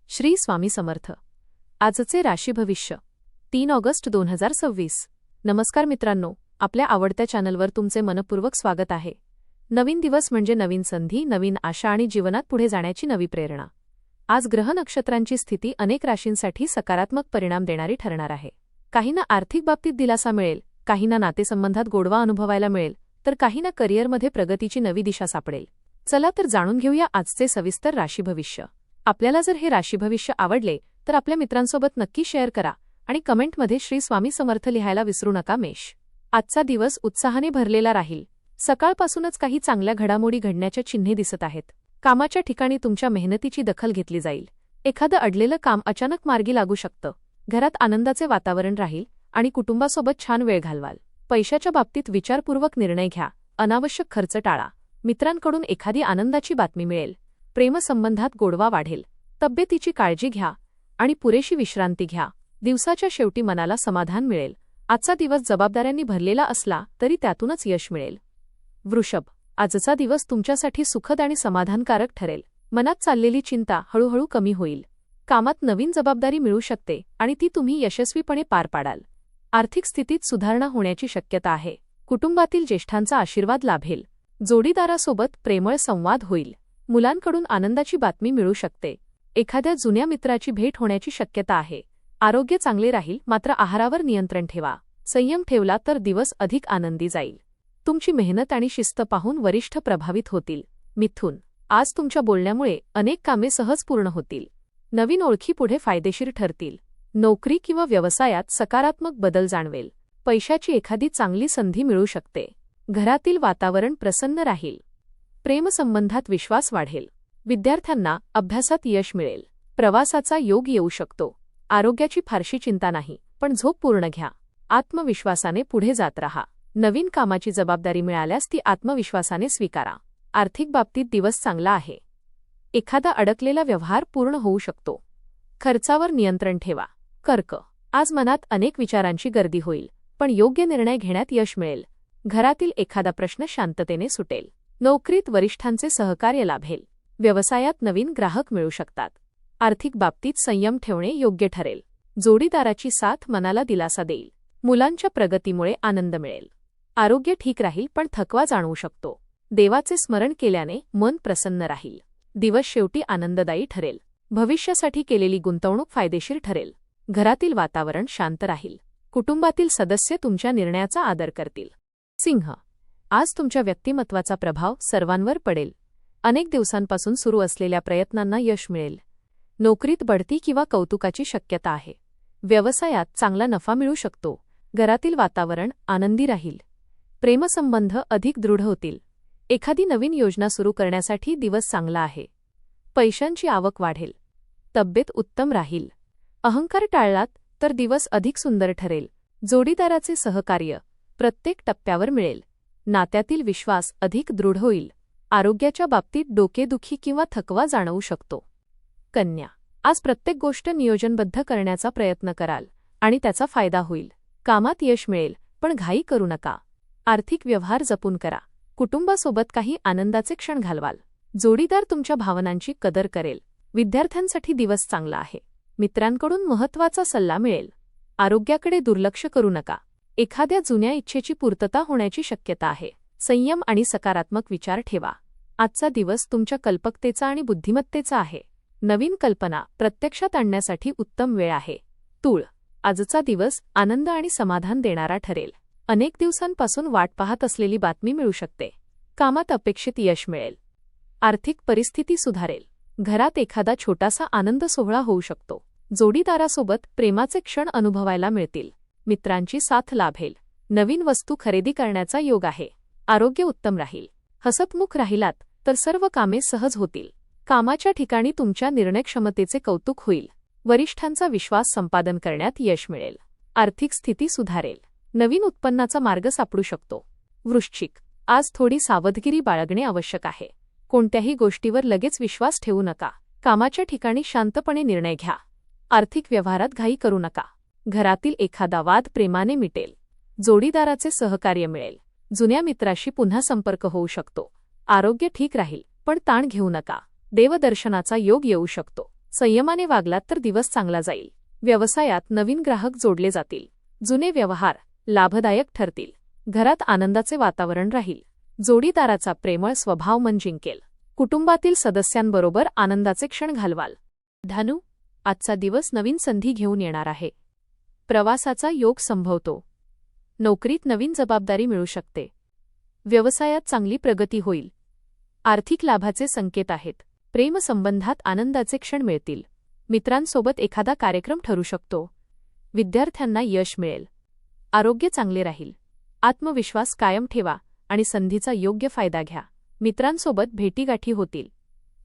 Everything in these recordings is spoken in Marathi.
श्री स्वामी समर्थ. आजचे राशी भविष्य 3 ऑगस्ट 2026. नमस्कार मित्रांनो, आपल्या आवडत्या चॅनलवर तुमचे मनपूर्वक स्वागत आहे. नवीन दिवस म्हणजे नवीन संधी, नवीन आशा आणि जीवनात पुढे जाण्याची नवी प्रेरणा. आज ग्रह नक्षत्रांची स्थिती अनेक राशींसाठी सकारात्मक परिणाम देणारी ठरणार आहे. काहींना आर्थिक बाबतीत दिलासा मिळेल, काहींना नातेसंबंधात गोडवा अनुभवायला मिळेल, तर काहींना करिअरमध्ये प्रगतीची नवी दिशा सापडेल. चला तर जाणून घेऊया आजचे सविस्तर राशी भविष्य. आपल्याला जर हे राशी भविष्य आवडले तर आपल्या मित्रांसोबत नक्की शेअर करा आणि कमेंटमध्ये श्री स्वामी समर्थ लिहायला विसरू नका. मेष. आजचा दिवस उत्साहाने भरलेला राहील. सकाळपासूनच काही चांगल्या घडामोडी घडण्याच्या चिन्हे दिसत आहेत. कामाच्या ठिकाणी तुमच्या मेहनतीची दखल घेतली जाईल. एखादं अडलेलं काम अचानक मार्गी लागू शकतं. घरात आनंदाचे वातावरण राहील आणि कुटुंबासोबत छान वेळ घालवाल. पैशाच्या बाबतीत विचारपूर्वक निर्णय घ्या. अनावश्यक खर्च टाळा. मित्रांकडून एखादी आनंदाची बातमी मिळेल. प्रेमसंबंधात गोडवा वाढेल. तब्येतीची काळजी घ्या आणि पुरेशी विश्रांती घ्या. दिवसाच्या शेवटी मनाला समाधान मिळेल. आजचा दिवस जबाबदाऱ्यांनी भरलेला असला तरी त्यातूनच यश मिळेल. वृषभ. आजचा दिवस तुमच्यासाठी सुखद आणि समाधानकारक ठरेल. मनात चाललेली चिंता हळूहळू कमी होईल. कामात नवीन जबाबदारी मिळू शकते आणि ती तुम्ही यशस्वीपणे पार पाडाल. आर्थिक स्थितीत सुधारणा होण्याची शक्यता आहे. कुटुंबातील ज्येष्ठांचा आशीर्वाद लाभेल. जोडीदारासोबत प्रेमळ संवाद होईल. मुलांकडून आनंदाची बातमी मिळू शकते. एखाद्या जुन्या मित्राची भेट होण्याची शक्यता आहे. आरोग्य चांगले राहील, मात्र आहारावर नियंत्रण ठेवा. संयम ठेवला तर दिवस अधिक आनंदी जाईल. तुमची मेहनत आणि शिस्त पाहून वरिष्ठ प्रभावित होतील. मिथुन. आज तुमच्या बोलण्यामुळे अनेक कामे सहज पूर्ण होतील. नवीन ओळखी पुढे फायदेशीर ठरतील. नोकरी किंवा व्यवसायात सकारात्मक बदल जाणवेल. पैशाची एखादी चांगली संधी मिळू शकते. घरातील वातावरण प्रसन्न राहील. प्रेमसंबंधात विश्वास वाढेल. विद्यार्थ्यांना अभ्यासात यश मिळेल. प्रवासाचा योग येऊ शकतो. आरोग्याची फारशी चिंता नाही, पण झोप पूर्ण घ्या. आत्मविश्वासाने पुढे जात रहा. नवीन कामाची जबाबदारी मिळाल्यास ती आत्मविश्वासाने स्वीकारा. आर्थिक बाबतीत दिवस चांगला आहे. एखादा अडकलेला व्यवहार पूर्ण होऊ शकतो. खर्चावर नियंत्रण ठेवा. कर्क. आज मनात अनेक विचारांची गर्दी होईल, पण योग्य निर्णय घेण्यात यश मिळेल. घरातील एखादा प्रश्न शांततेने सुटेल. नोकरीत वरिष्ठांचे सहकार्य लाभेल. व्यवसायात नवीन ग्राहक मिळू शकतात. आर्थिक बाबतीत संयम ठेवणे योग्य ठरेल. जोडीदाराची साथ मनाला दिलासा देईल. मुलांच्या प्रगतीमुळे आनंद मिळेल. आरोग्य ठीक राहील, पण थकवा जाणवू शकतो. देवाचे स्मरण केल्याने मन प्रसन्न राहील. दिवस शेवटी आनंददायी ठरेल. भविष्यासाठी केलेली गुंतवणूक फायदेशीर ठरेल. घरातील वातावरण शांत राहील. कुटुंबातील सदस्य तुमच्या निर्णयाचा आदर करतील. सिंह. आज तुमच्या व्यक्तिमत्वाचा प्रभाव सर्वांवर पडेल. अनेक दिवसांपासून सुरू असलेल्या प्रयत्नांना यश मिळेल. नोकरीत बढती किंवा कौतुकाची शक्यता आहे. व्यवसायात चांगला नफा मिळू शकतो. घरातील वातावरण आनंदी राहील. प्रेमसंबंध अधिक दृढ होतील. एखादी नवीन योजना सुरू करण्यासाठी दिवस चांगला आहे. पैशांची आवक वाढेल. तब्येत उत्तम राहील. अहंकार टाळलात तर दिवस अधिक सुंदर ठरेल. जोडीदाराचे सहकार्य प्रत्येक टप्प्यावर मिळेल. नात्यातील विश्वास अधिक दृढ होईल. आरोग्याच्या बाबतीत डोकेदुखी किंवा थकवा जाणवू शकतो. कन्या. आज प्रत्येक गोष्ट नियोजनबद्ध करण्याचा प्रयत्न कराल आणि त्याचा फायदा होईल. कामात यश मिळेल, पण घाई करू नका. आर्थिक व्यवहार जपून करा. कुटुंबासोबत काही आनंदाचे क्षण घालवाल. जोडीदार तुमच्या भावनांची कदर करेल. विद्यार्थ्यांसाठी दिवस चांगला आहे. मित्रांकडून महत्त्वाचा सल्ला मिळेल. आरोग्याकडे दुर्लक्ष करू नका. एखाद्या जुन्या इच्छेची पूर्तता होण्याची शक्यता आहे. संयम आणि सकारात्मक विचार ठेवा. आजचा दिवस तुमच्या कल्पकतेचा आणि बुद्धिमत्तेचा आहे. नवीन कल्पना प्रत्यक्षात आणण्यासाठी उत्तम वेळ आहे. तूळ. आजचा दिवस आनंद आणि समाधान देणारा ठरेल. अनेक दिवसांपासून वाट पाहत असलेली बातमी मिळू शकते. कामात अपेक्षित यश मिळेल. आर्थिक परिस्थिती सुधारेल. घरात एखादा छोटासा आनंद सोहळा होऊ शकतो. जोडीदारासोबत प्रेमाचे क्षण अनुभवायला मिळतील. मित्रांची साथ लाभेल. नवीन वस्तू खरेदी करण्याचा योग आहे. आरोग्य उत्तम राहील. हसतमुख राहिलात तर सर्व कामे सहज होतील. कामाच्या ठिकाणी तुमच्या निर्णयक्षमतेचे कौतुक होईल. वरिष्ठांचा विश्वास संपादन करण्यात यश मिळेल. आर्थिक स्थिती सुधारेल. नवीन उत्पन्नाचा मार्ग सापडू शकतो. वृश्चिक. आज थोडी सावधगिरी बाळगणे आवश्यक आहे. कोणत्याही गोष्टीवर लगेच विश्वास ठेवू नका. कामाच्या ठिकाणी शांतपणे निर्णय घ्या. आर्थिक व्यवहारात घाई करू नका. घरातील एखादा वाद प्रेमाने मिटेल. जोडीदाराचे सहकार्य मिळेल. जुन्या मित्राशी पुन्हा संपर्क होऊ शकतो. आरोग्य ठीक राहील, पण ताण घेऊ नका. देवदर्शनाचा योग येऊ शकतो. संयमाने वागलात तर दिवस चांगला जाईल. व्यवसायात नवीन ग्राहक जोडले जातील. जुने व्यवहार लाभदायक ठरतील. घरात आनंदाचे वातावरण राहील. जोडीदाराचा प्रेमळ स्वभाव मन जिंकेल. कुटुंबातील सदस्यांबरोबर आनंदाचे क्षण घालवाल. धनु, आजचा दिवस नवीन संधी घेऊन येणार आहे. प्रवासाचा योग संभवतो. नोकरीत नवीन जबाबदारी मिळू शकते. व्यवसायात चांगली प्रगती होईल. आर्थिक लाभाचे संकेत आहेत. प्रेमसंबंधात आनंदाचे क्षण मिळतील. मित्रांसोबत एखादा कार्यक्रम ठरू शकतो. विद्यार्थ्यांना यश मिळेल. आरोग्य चांगले राहील. आत्मविश्वास कायम ठेवा आणि संधीचा योग्य फायदा घ्या. मित्रांसोबत भेटीगाठी होतील.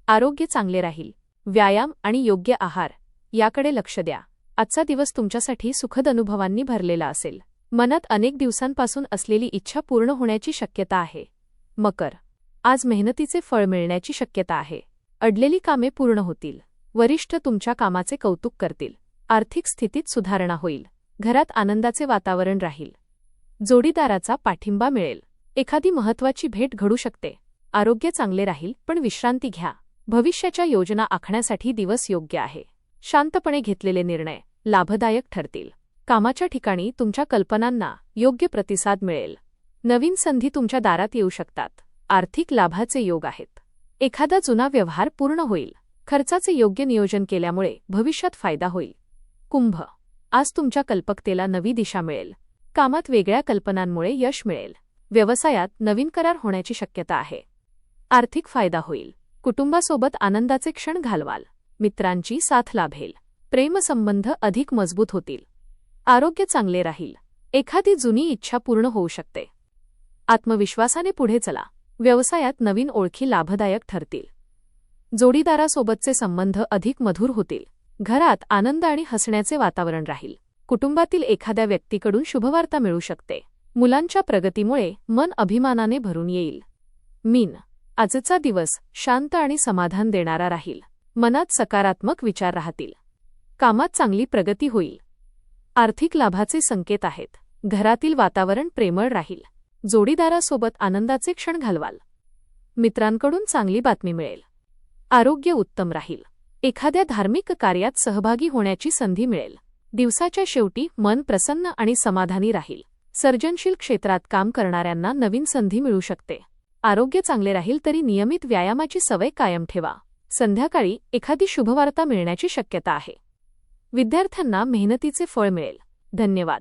आरोग्य चांगले राहील. व्यायाम आणि योग्य आहार याकडे लक्ष द्या. आजचा दिवस तुमच्यासाठी सुखद अनुभवांनी भरलेला असेल. मनात अनेक दिवसांपासून असलेली इच्छा पूर्ण होण्याची शक्यता आहे. मकर, आज मेहनतीचे फळ मिळण्याची शक्यता आहे. अडलेली कामे पूर्ण होतील. वरिष्ठ तुमच्या कामाचे कौतुक करतील. आर्थिक स्थितीत सुधारणा होईल. घरात आनंदाचे वातावरण राहील. जोडीदाराचा पाठिंबा मिळेल. एखादी महत्त्वाची भेट घडू शकते. आरोग्य चांगले राहील, पण विश्रांती घ्या. भविष्याच्या योजना आखण्यासाठी दिवस योग्य आहे. शांतपणे घेतलेले निर्णय लाभदायक ठरतील. कामाच्या ठिकाणी तुमच्या कल्पनांना योग्य प्रतिसाद मिळेल. नवीन संधी तुमच्या दारात येऊ शकतात. आर्थिक लाभाचे योग आहेत. एखादा जुना व्यवहार पूर्ण होईल. खर्चाचे योग्य नियोजन केल्यामुळे भविष्यात फायदा होईल. कुंभ, आज तुमच्या कल्पकतेला नवी दिशा मिळेल. कामात वेगळ्या कल्पनांमुळे यश मिळेल. व्यवसायात नवीन करार होण्याची शक्यता आहे. आर्थिक फायदा होईल. कुटुंबासोबत आनंदाचे क्षण घालवाल. मित्रांची साथ लाभेल. प्रेमसंबंध अधिक मजबूत होतील. आरोग्य चांगले राहील. एखादी जुनी इच्छा पूर्ण होऊ शकते. आत्मविश्वासाने पुढे चला. व्यवसायात नवीन ओळखी लाभदायक ठरतील. जोडीदारासोबतचे संबंध अधिक मधुर होतील. घरात आनंद आणि हसण्याचे वातावरण राहील. कुटुंबातील एखाद्या व्यक्तीकडून शुभवार्ता मिळू शकते. मुलांच्या प्रगतीमुळे मन अभिमानाने भरून येईल. मीन, आजचा दिवस शांत आणि समाधान देणारा राहील. मनात सकारात्मक विचार राहतील. कामात चांगली प्रगती होईल. आर्थिक लाभाचे संकेत आहेत. घरातील वातावरण प्रेमळ राहील. जोडीदारासोबत आनंदाचे क्षण घालवाल. मित्रांकडून चांगली बातमी मिळेल. आरोग्य उत्तम राहील. एखाद्या धार्मिक कार्यात सहभागी होण्याची संधी मिळेल. दिवसाच्या शेवटी मन प्रसन्न आणि समाधानी राहील. सर्जनशील क्षेत्रात काम करणाऱ्यांना नवीन संधी मिळू शकते. आरोग्य चांगले राहील, तरी नियमित व्यायामाची सवय कायम ठेवा. संध्याकाळी एखादी शुभवार्ता मिळण्याची शक्यता आहे. विद्यार्थ्यांना मेहनतीचे फळ मिळेल. धन्यवाद.